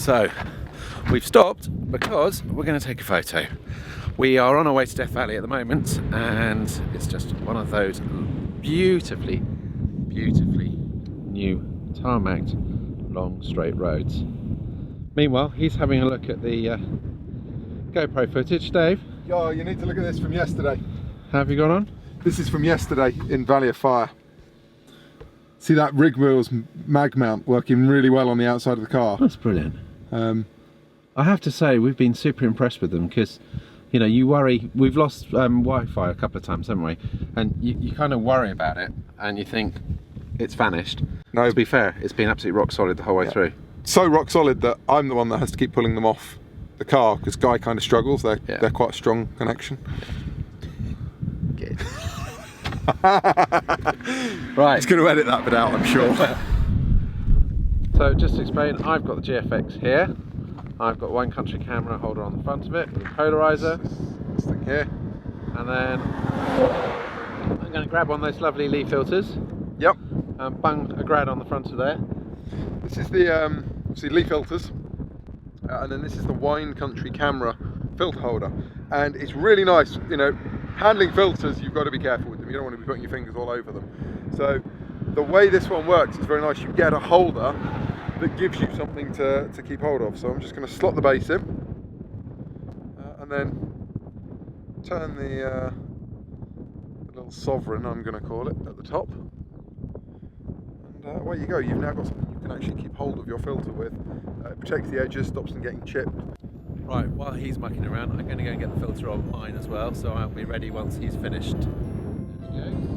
So we've stopped because we're going to take a photo. We are on our way to Death Valley at the moment, and it's just one of those beautifully new tarmacked long straight roads. Meanwhile, he's having a look at the GoPro footage. Dave? Oh, you need to look at this from yesterday. How have you got on? This is from yesterday in Valley of Fire. See that rig wheels mag mount working really well on the outside of the car? That's brilliant. I have to say, we've been super impressed with them because, you know, you worry, we've lost Wi-Fi a couple of times, haven't we? And you kind of worry about it and you think it's vanished. No, to be fair, it's been absolutely rock solid the whole way through. So rock solid that I'm the one that has to keep pulling them off the car because Guy kind of struggles. They're quite a strong connection. Good. Right. He's going to edit that bit out, I'm sure. So just to explain, I've got the GFX here. I've got one country camera holder on the front of it with a polarizer. This thing here. And then I'm going to grab one of those lovely Lee filters. Yep. And bung a grad on the front of there. This is the obviously Lee filters. And then this is the Wine Country camera filter holder. And it's really nice, you know, handling filters, you've got to be careful with them. You don't want to be putting your fingers all over them. So the way this one works is very nice. You get a holder that gives you something to keep hold of. So I'm just going to slot the base in and then turn the little sovereign, I'm going to call it, at the top. And away you go. You've now got something you can actually keep hold of your filter with. It protects the edges, stops them getting chipped. Right, while he's mucking around, I'm going to go and get the filter on mine as well, so I'll be ready once he's finished. There we go.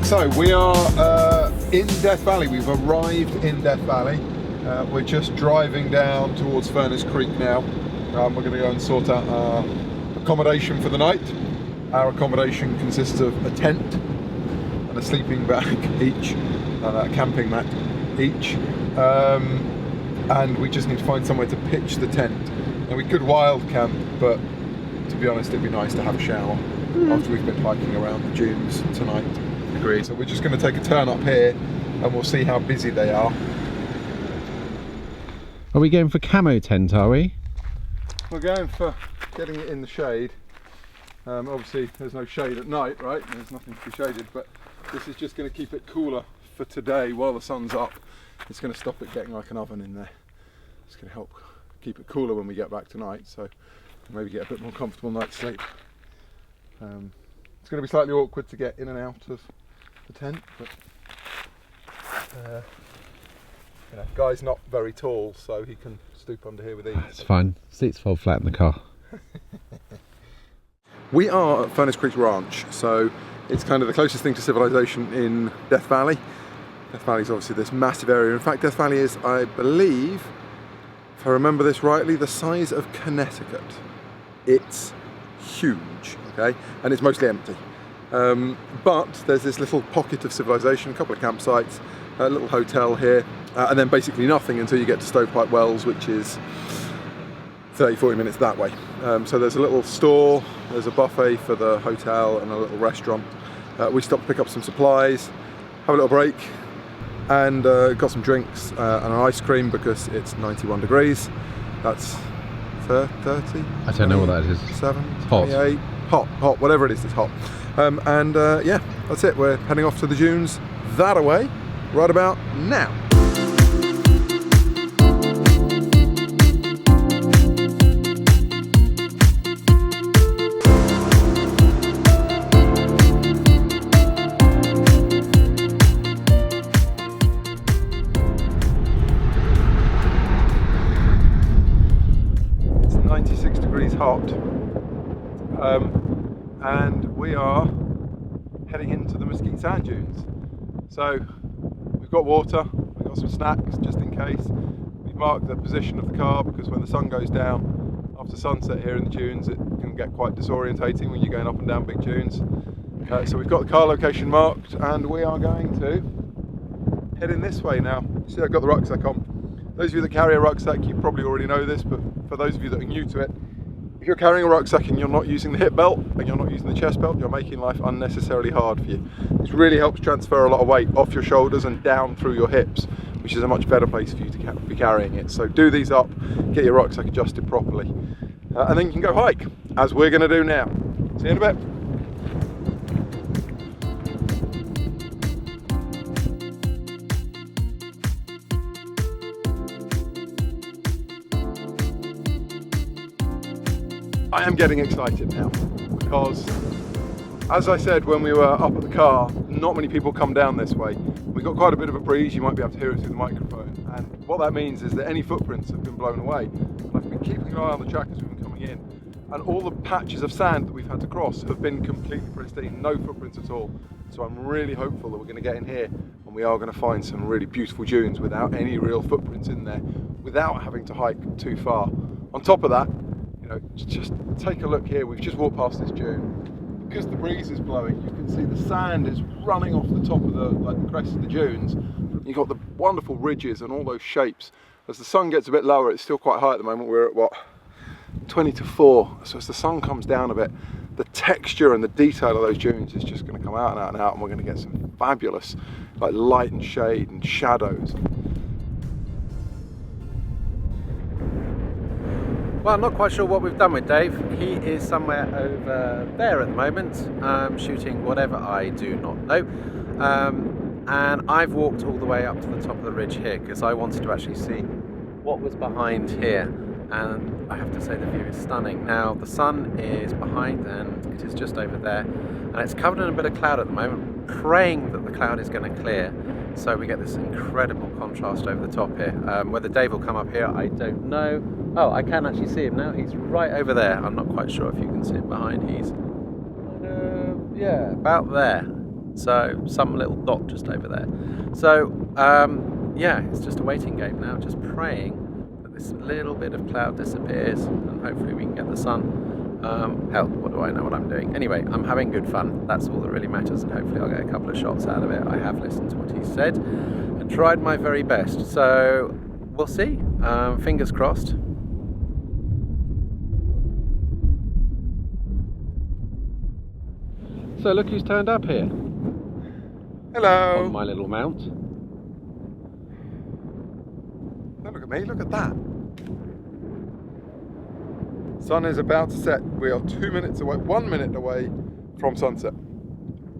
So we are in Death Valley. We've arrived in Death Valley. We're just driving down towards Furnace Creek now. We're going to go and sort out our accommodation for the night. Our accommodation consists of a tent and a sleeping bag each, and a camping mat each. And we just need to find somewhere to pitch the tent. And we could wild camp, but to be honest, it'd be nice to have a shower after we've been hiking around the dunes tonight. Agreed. So we're just going to take a turn up here and we'll see how busy they are. Are we going for camo tent, are we? We're going for getting it in the shade. Obviously there's no shade at night, right? There's nothing to be shaded, but this is just going to keep it cooler for today while the sun's up. It's going to stop it getting like an oven in there. It's going to help keep it cooler when we get back tonight, so maybe get a bit more comfortable night's sleep. It's going to be slightly awkward to get in and out of the tent, but you know, Guy's not very tall, so he can stoop under here with ease. It's fine. Seats fold flat in the car. We are at Furnace Creek Ranch, so it's kind of the closest thing to civilization in Death Valley. Death Valley is obviously this massive area. In fact, Death Valley is, I believe, if I remember this rightly, the size of Connecticut. It's huge, okay, and it's mostly empty. But there's this little pocket of civilization, a couple of campsites, a little hotel here, and then basically nothing until you get to Stovepipe Wells, which is 30-40 minutes that way. So there's a little store, there's a buffet for the hotel and a little restaurant. We stopped to pick up some supplies, have a little break, and got some drinks and an ice cream because it's 91 degrees. That's 30? I don't know what that is. 7, Hot. 28, hot, whatever it is, it's hot. And yeah, that's it. We're heading off to the dunes that away right about now. It's 96 degrees hot. And we are heading into the Mesquite Sand dunes. So we've got water, we've got some snacks just in case. We've marked the position of the car because when the sun goes down after sunset here in the dunes, it can get quite disorientating when you're going up and down big dunes. So we've got the car location marked and we are going to head in this way now. See, I've got the rucksack on. Those of you that carry a rucksack, you probably already know this, but for those of you that are new to it, If you're carrying a rucksack and you're not using the hip belt and you're not using the chest belt, you're making life unnecessarily hard for you. This really helps transfer a lot of weight off your shoulders and down through your hips, which is a much better place for you to be carrying it. So do these up, get your rucksack adjusted properly, and then you can go hike, as we're going to do now. See you in a bit. I am getting excited now because, as I said when we were up at the car, not many people come down this way. We got quite a bit of a breeze, you might be able to hear it through the microphone, and what that means is that any footprints have been blown away. And I've been keeping an eye on the track as we've been coming in, and all the patches of sand that we've had to cross have been completely pristine, no footprints at all. So I'm really hopeful that we're going to get in here and we are going to find some really beautiful dunes without any real footprints in there, without having to hike too far. On top of that, you know, just take a look here. We've just walked past this dune. Because the breeze is blowing, you can see the sand is running off the top of the crest of the dunes. You've got the wonderful ridges and all those shapes. As the sun gets a bit lower, it's still quite high at the moment. We're at what, 20 to 4. So as the sun comes down a bit, the texture and the detail of those dunes is just going to come out and out and out, and we're going to get some fabulous like light and shade and shadows. Well, I'm not quite sure what we've done with Dave. He is somewhere over there at the moment, shooting whatever I do not know. And I've walked all the way up to the top of the ridge here because I wanted to actually see what was behind here. And I have to say the view is stunning. Now the sun is behind and it is just over there. And it's covered in a bit of cloud at the moment, praying that the cloud is going to clear. So we get this incredible contrast over the top here. Whether Dave will come up here, I don't know. Oh, I can actually see him now. He's right over there. I'm not quite sure if you can see him behind. He's, yeah, about there. So some little dot just over there. So, yeah, it's just a waiting game now, just praying that this little bit of cloud disappears and hopefully we can get the sun. Hell, what do I know what I'm doing? Anyway, I'm having good fun. That's all that really matters, and hopefully I'll get a couple of shots out of it. I have listened to what he said and tried my very best. So we'll see. Fingers crossed. So look who's turned up here. Hello. On my little mount. Don't look at me, look at that. Sun is about to set. We are 2 minutes away, 1 minute away from sunset.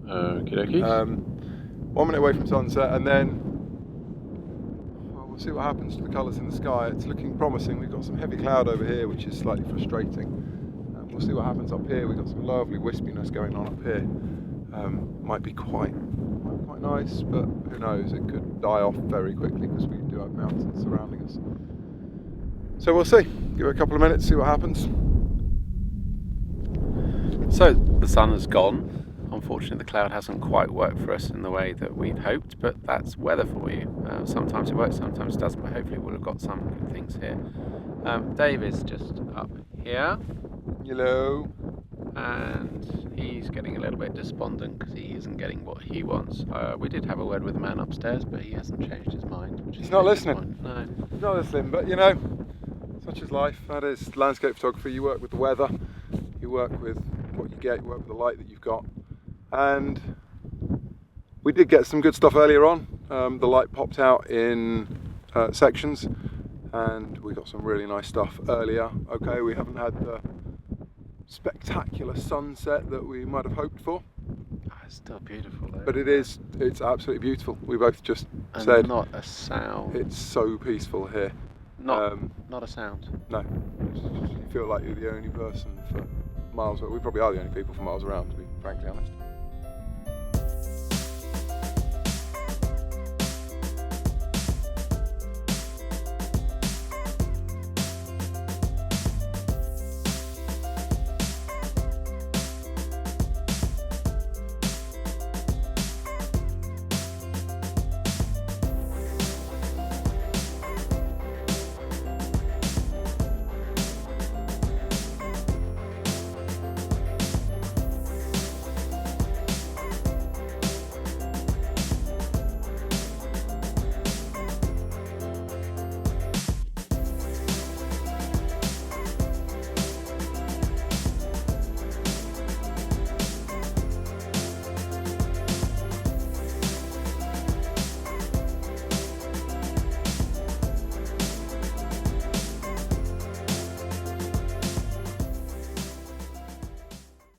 Okie dokie. 1 minute away from sunset, and then well, we'll see what happens to the colours in the sky. It's looking promising. We've got some heavy cloud over here, which is slightly frustrating. We'll see what happens up here. We've got some lovely wispiness going on up here. Might be quite nice, but who knows? It could die off very quickly because we do have mountains surrounding us. So we'll see. Give it a couple of minutes, see what happens. So the sun has gone. Unfortunately, the cloud hasn't quite worked for us in the way that we'd hoped, but that's weather for you. Sometimes it works, sometimes it doesn't, but hopefully we'll have got some good things here. Dave is just up here. Hello. And he's getting a little bit despondent because he isn't getting what he wants. We did have a word with the man upstairs, but he hasn't changed his mind. He's not listening. No. He's not listening, but you know, such is life. That is landscape photography. You work with the weather, you work with what you get, you work with the light that you've got. And we did get some good stuff earlier on. The light popped out in sections, and we got some really nice stuff earlier. Okay, we haven't had the spectacular sunset that we might have hoped for. It's still beautiful though. But it's absolutely beautiful. We both just said not a sound. It's so peaceful here. Not a sound. No. You feel like you're the only person for miles. We probably are the only people for miles around, to be frankly honest.